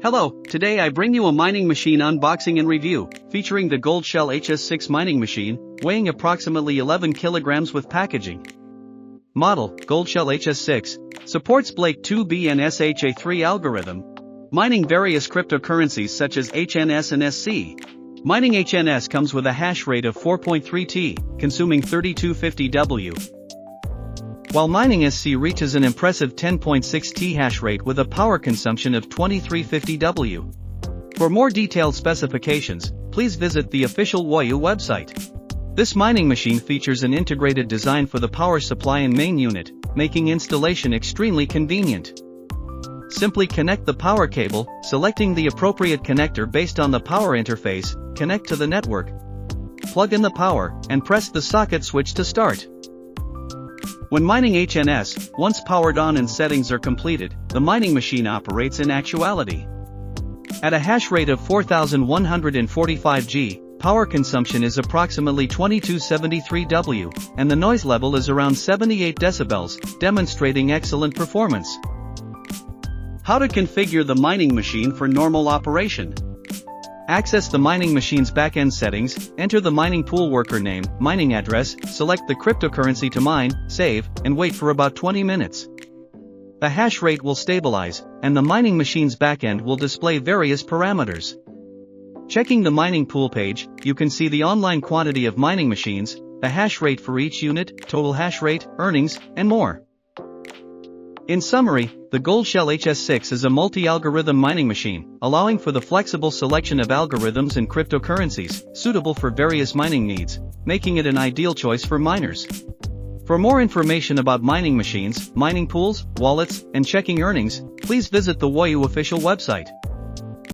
Hello, today I bring you a mining machine unboxing and review, featuring the Goldshell HS6 mining machine, weighing approximately 11 kilograms with packaging. Model, Goldshell HS6, supports Blake2B-SHA3 algorithm, mining various cryptocurrencies such as HNS and SC. Mining HNS comes with a hash rate of 4.3T, consuming 3250 W. While mining SC reaches an impressive 10.6T hash rate with a power consumption of 2350 W. For more detailed specifications, please visit the official Woyu website. This mining machine features an integrated design for the power supply and main unit, making installation extremely convenient. Simply connect the power cable, selecting the appropriate connector based on the power interface, connect to the network, plug in the power, and press the socket switch to start. When mining HNS, once powered on and settings are completed, the mining machine operates in actuality. At a hash rate of 4145 G, power consumption is approximately 2273 W, and the noise level is around 78 decibels, demonstrating excellent performance. How to configure the mining machine for normal operation. Access the mining machine's backend settings, enter the mining pool worker name, mining address, select the cryptocurrency to mine, save, and wait for about 20 minutes. The hash rate will stabilize, and the mining machine's backend will display various parameters. Checking the mining pool page, you can see the online quantity of mining machines, the hash rate for each unit, total hash rate, earnings, and more. In summary, the Goldshell HS6 is a multi-algorithm mining machine, allowing for the flexible selection of algorithms and cryptocurrencies, suitable for various mining needs, making it an ideal choice for miners. For more information about mining machines, mining pools, wallets, and checking earnings, please visit the Woyu official website.